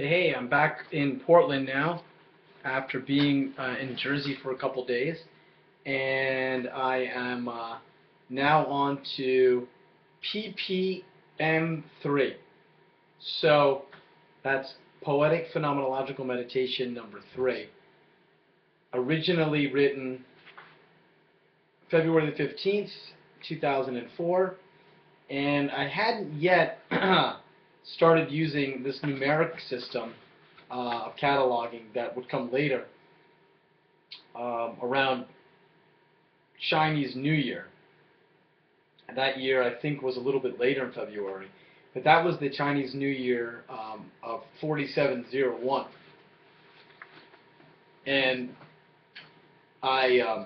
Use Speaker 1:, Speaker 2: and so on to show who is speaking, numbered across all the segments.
Speaker 1: Hey, I'm back in Portland now after being in Jersey for a couple days, and I am now on to PPM3. So that's Poetic Phenomenological Meditation number 3. Originally written February the 15th, 2004, and I hadn't yet started using this numeric system of cataloging that would come later around Chinese New Year. And that year, I think, was a little bit later in February. But that was the Chinese New Year of 4701. And I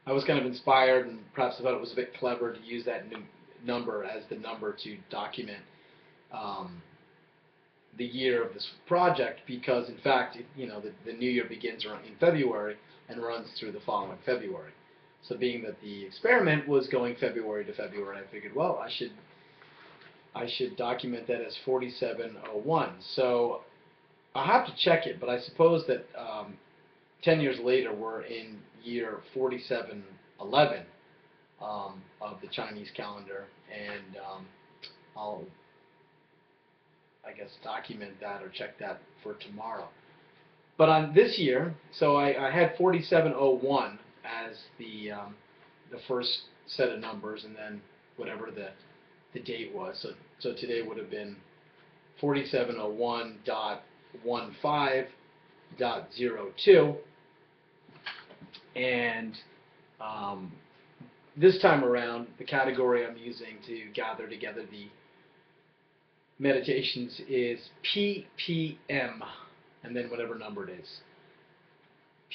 Speaker 1: was kind of inspired, and perhaps I thought it was a bit clever to use that number as the number to document the year of this project, because in fact, the new year begins in February and runs through the following February. So being that the experiment was going February to February, I figured, well, I should document that as 4701. So I'll have to check it, but I suppose that 10 years later we're in year 4711 of the Chinese calendar, and I'll, I guess, document that or check that for tomorrow. But on this year, so I had 4701 as the first set of numbers, and then whatever the date was. So today would have been 4701.15.02, and this time around, the category I'm using to gather together the meditations is PPM, and then whatever number it is.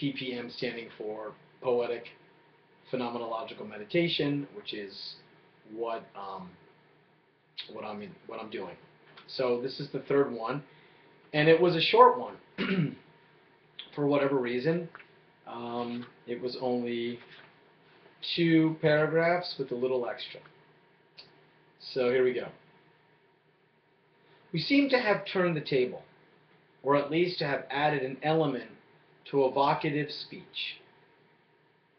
Speaker 1: PPM standing for Poetic Phenomenological Meditation, which is what I'm doing. So this is the third one, and it was a short one. For whatever reason, it was only 2 paragraphs with a little extra. So here we go. We seem to have turned the table, or at least to have added an element to evocative speech.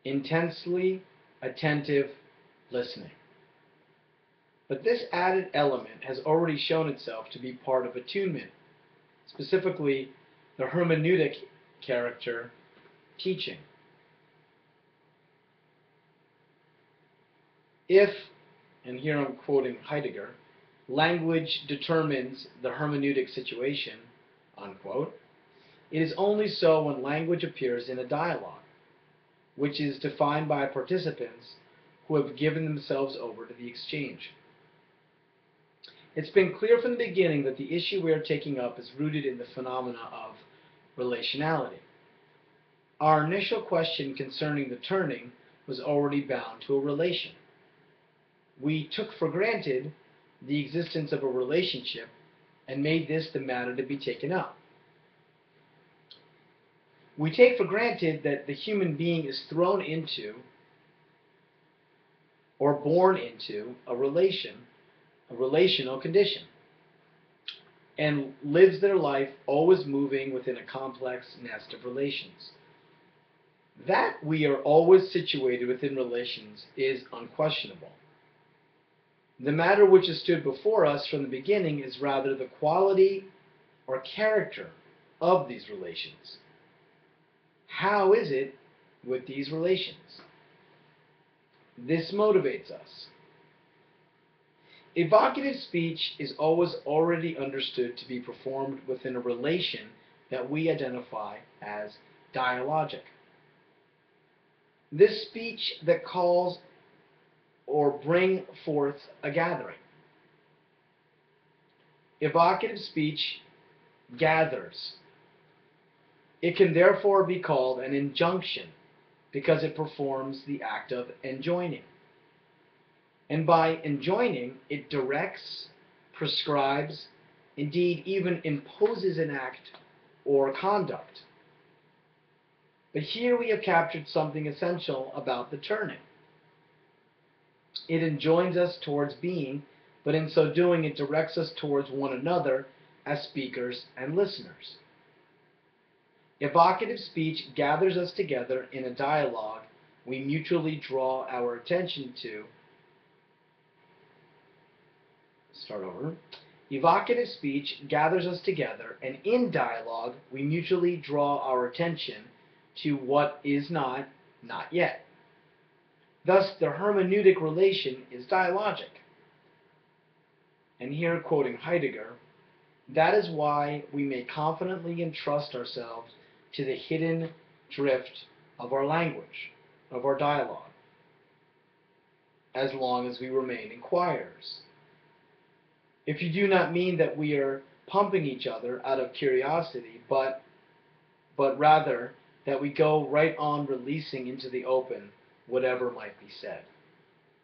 Speaker 1: Intensely attentive listening. But this added element has already shown itself to be part of attunement, specifically the hermeneutic character teaching. If, and here I'm quoting Heidegger, language determines the hermeneutic situation, unquote, it is only so when language appears in a dialogue, which is defined by participants who have given themselves over to the exchange. It's been clear from the beginning that the issue we are taking up is rooted in the phenomena of relationality. Our initial question concerning the turning was already bound to a relation. We took for granted the existence of a relationship and made this the matter to be taken up. We take for granted that the human being is thrown into or born into a relational condition, and lives their life always moving within a complex nest of relations. That we are always situated within relations is unquestionable. The matter which has stood before us from the beginning is rather the quality or character of these relations. How is it with these relations? This motivates us. Evocative speech is always already understood to be performed within a relation that we identify as dialogic. This speech that calls or bring forth a gathering. Evocative speech gathers. It can therefore be called an injunction because it performs the act of enjoining. And by enjoining, it directs, prescribes, indeed even imposes an act or conduct. But here we have captured something essential about the turning. It enjoins us towards being, but in so doing it directs us towards one another as speakers and listeners. Evocative speech gathers us together in a dialogue we mutually draw our attention to. Start over. Evocative speech gathers us together, and in dialogue we mutually draw our attention to what is not yet. Thus, the hermeneutic relation is dialogic. And here, quoting Heidegger, that is why we may confidently entrust ourselves to the hidden drift of our language, of our dialogue, as long as we remain inquirers. If you do not mean that we are pumping each other out of curiosity, but rather that we go right on releasing into the open whatever might be said,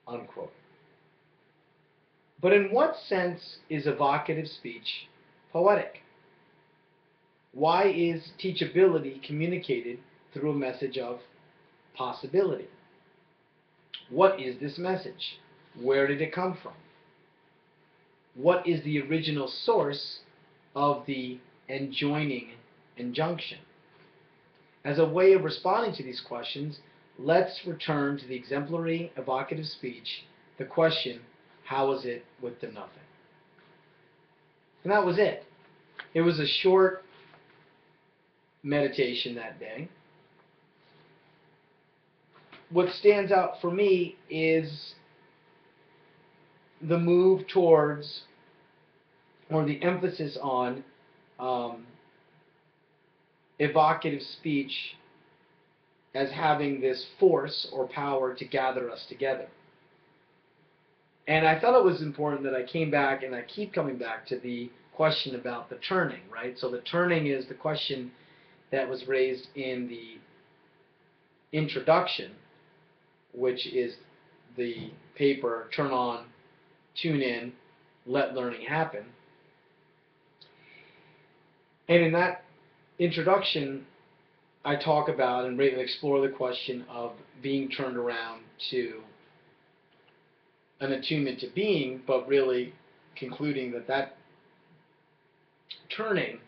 Speaker 1: unquote. But in what sense is evocative speech poetic? Why is teachability communicated through a message of possibility? What is this message? Where did it come from? What is the original source of the enjoining injunction? As a way of responding to these questions, let's return to the exemplary evocative speech, the question, how is it with the nothing? And that was it. It was a short meditation that day. What stands out for me is the move towards, or the emphasis on, evocative speech as having this force or power to gather us together. And I thought it was important that I came back, and I keep coming back to the question about the turning, right? So the turning is the question that was raised in the introduction, which is the paper Turn On, Tune In, Let Learning Happen. And in that introduction, I talk about and explore the question of being turned around to an attunement to being, but really concluding that that turning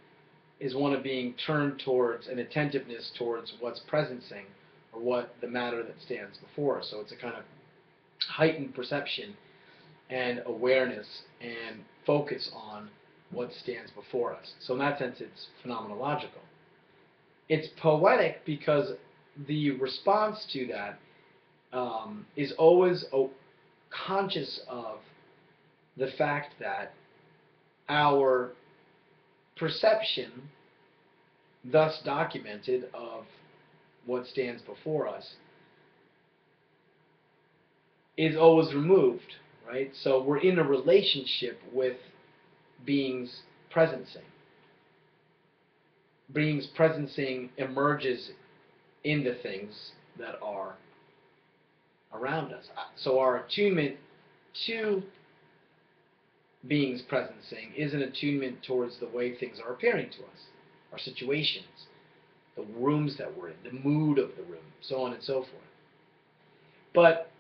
Speaker 1: is one of being turned towards an attentiveness towards what's presencing, or what the matter that stands before us. So it's a kind of heightened perception and awareness and focus on what stands before us. So in that sense, it's phenomenological. It's poetic because the response to that is always conscious of the fact that our perception, thus documented, of what stands before us is always removed, right? So we're in a relationship with being's presencing. Being's presencing emerges in the things that are around us. So our attunement to being's presencing is an attunement towards the way things are appearing to us, our situations, the rooms that we're in, the mood of the room, so on and so forth. But,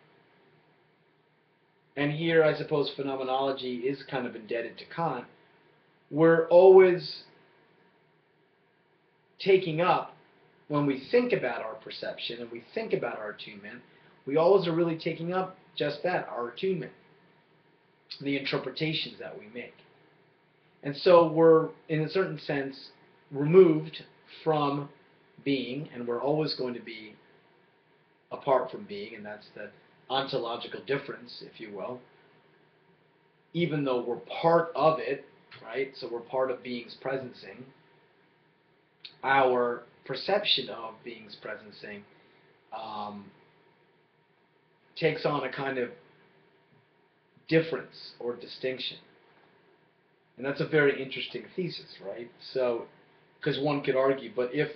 Speaker 1: and here I suppose phenomenology is kind of indebted to Kant, we're always taking up, when we think about our perception and we think about our attunement, we always are really taking up just that, our attunement, the interpretations that we make. And so we're, in a certain sense, removed from being, and we're always going to be apart from being, and that's the ontological difference, if you will. Even though we're part of it, right? So we're part of being's presencing. Our perception of being's presencing takes on a kind of difference or distinction. And that's a very interesting thesis, right? So, because one could argue, but if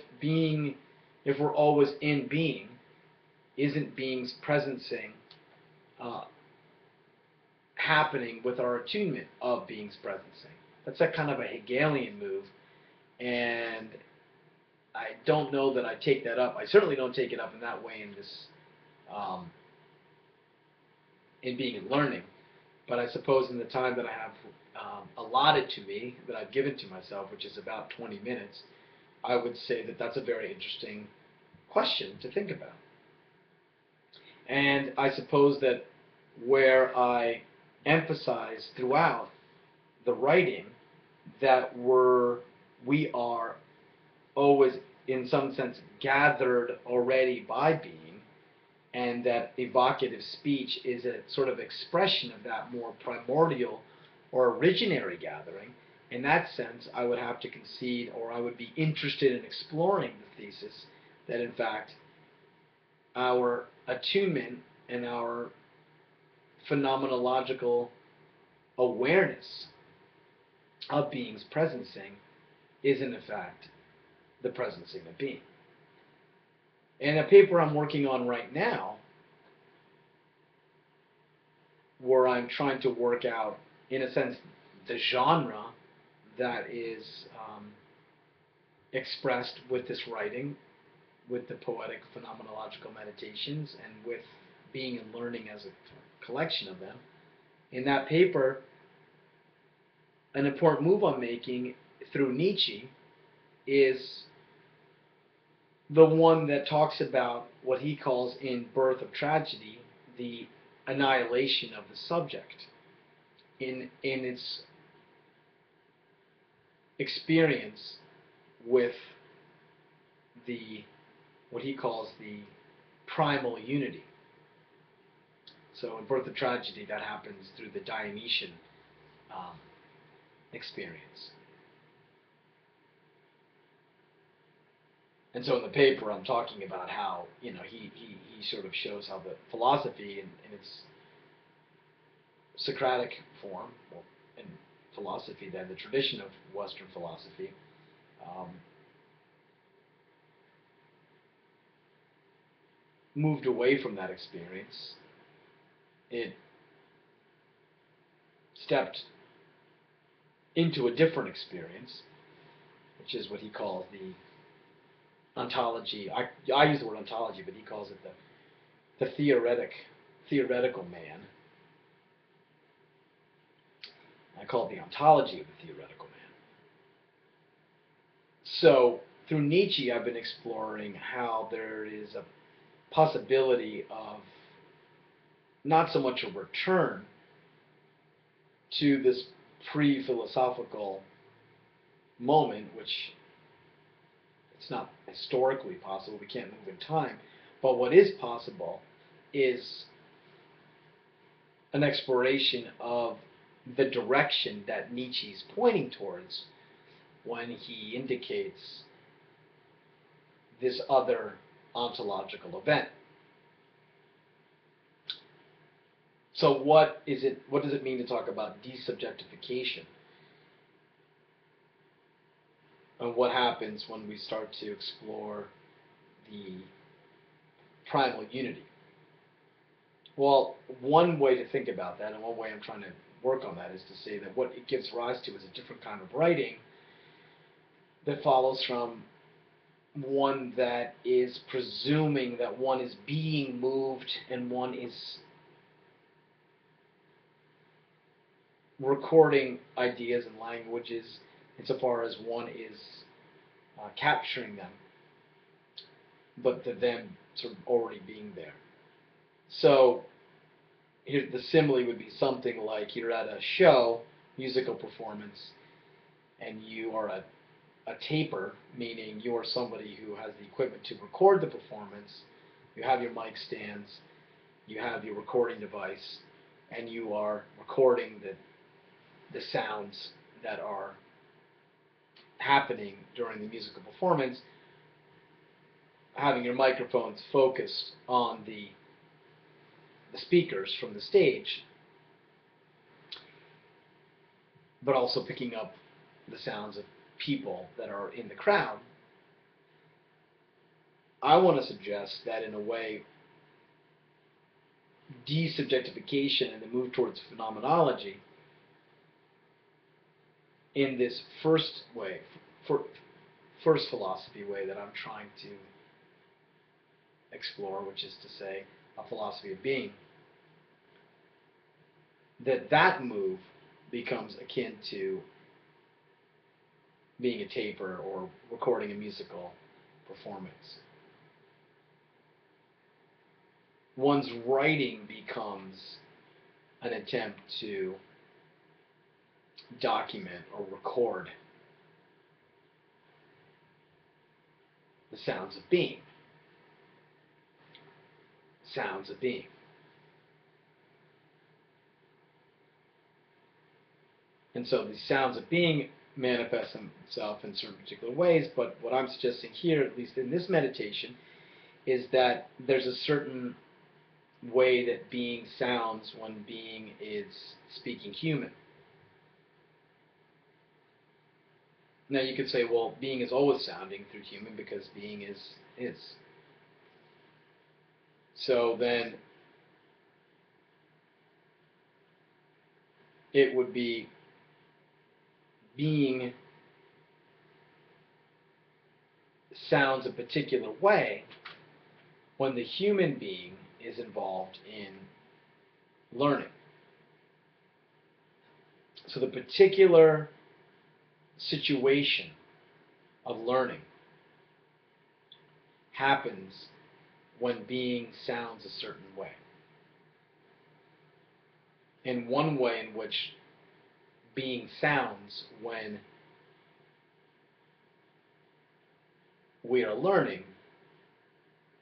Speaker 1: we're always in being, isn't being's presencing happening with our attunement of being's presencing? That's a kind of a Hegelian move, and I don't know that I take that up. I certainly don't take it up in that way in this, in Being and Learning. But I suppose in the time that I have allotted to me, that I've given to myself, which is about 20 minutes, I would say that that's a very interesting question to think about. And I suppose that where I emphasize throughout the writing that we are always, in some sense, gathered already by being, and that evocative speech is a sort of expression of that more primordial or originary gathering. In that sense, I would have to concede, or I would be interested in exploring the thesis that, in fact, our attunement and our phenomenological awareness of being's presencing is, in effect, the presencing of being. And a paper I'm working on right now, where I'm trying to work out, in a sense, the genre that is expressed with this writing, with the poetic phenomenological meditations, and with Being and Learning as a collection of them. In that paper, an important move I'm making through Nietzsche is the one that talks about what he calls in Birth of Tragedy the annihilation of the subject in its experience with what he calls the primal unity. So in Birth of Tragedy, that happens through the Dionysian experience. And so in the paper, I'm talking about how, he sort of shows how the philosophy in its Socratic form, well, in philosophy then, the tradition of Western philosophy, moved away from that experience. It stepped into a different experience, which is what he calls the ontology. I use the word ontology, but he calls it the theoretical man. I call it the ontology of the theoretical man. So through Nietzsche, I've been exploring how there is a possibility of not so much a return to this pre-philosophical moment, which it's not historically possible, we can't move in time, but what is possible is an exploration of the direction that Nietzsche's pointing towards when he indicates this other ontological event. So what does it mean to talk about desubjectification? And what happens when we start to explore the primal unity? Well, one way to think about that, and one way I'm trying to work on that, is to say that what it gives rise to is a different kind of writing that follows from one that is presuming that one is being moved and one is recording ideas and languages insofar as one is capturing them, but to them sort of already being there. So here, the simile would be something like you're at a show, musical performance, and you are a taper, meaning you are somebody who has the equipment to record the performance. You have your mic stands, you have your recording device, and you are recording the sounds that are happening during the musical performance, having your microphones focused on the speakers from the stage, but also picking up the sounds of people that are in the crowd. I want to suggest that in a way, desubjectification and the move towards phenomenology in this first way, first philosophy way that I'm trying to explore, which is to say a philosophy of being, that move becomes akin to being a taper or recording a musical performance. One's writing becomes an attempt to document or record the sounds of being. Sounds of being. And so these sounds of being manifest themselves in certain particular ways, but what I'm suggesting here, at least in this meditation, is that there's a certain way that being sounds when being is speaking human. Now you could say, well, being is always sounding through human because being is. So then it would be being sounds a particular way when the human being is involved in learning. So the particular situation of learning happens when being sounds a certain way. And one way in which being sounds when we are learning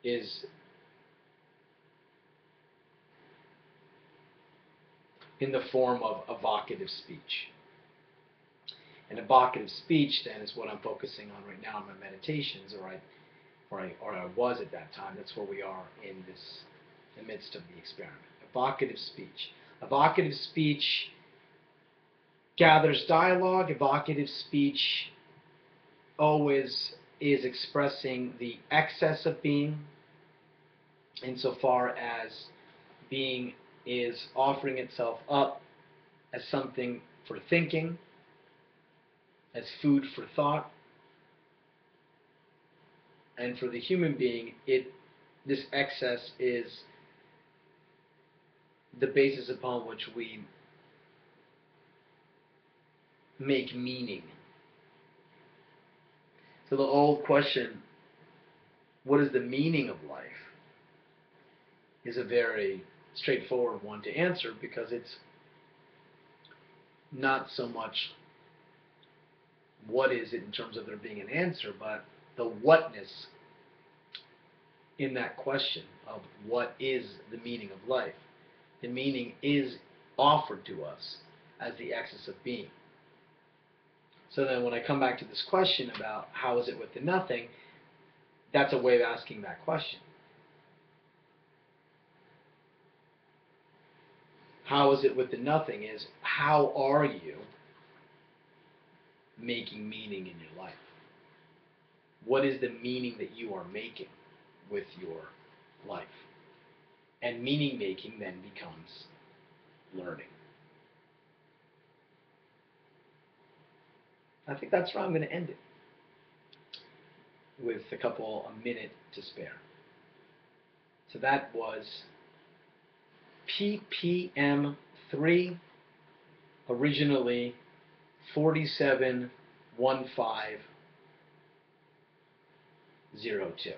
Speaker 1: is in the form of evocative speech. And evocative speech, then, is what I'm focusing on right now in my meditations, or I was at that time. That's where we are in the midst of the experiment. Evocative speech. Evocative speech gathers dialogue. Evocative speech always is expressing the excess of being, insofar as being is offering itself up as something for thinking, as food for thought. And for the human being, this excess is the basis upon which we make meaning. So the old question, what is the meaning of life, is a very straightforward one to answer, because it's not so much what is it in terms of there being an answer, but the whatness in that question of what is the meaning of life. The meaning is offered to us as the excess of being. So then when I come back to this question about how is it with the nothing, that's a way of asking that question. How is it with the nothing is, how are you making meaning in your life? What is the meaning that you are making with your life? And meaning making then becomes learning. I think that's where I'm going to end it, with a minute to spare. So that was PPM3, originally 471502.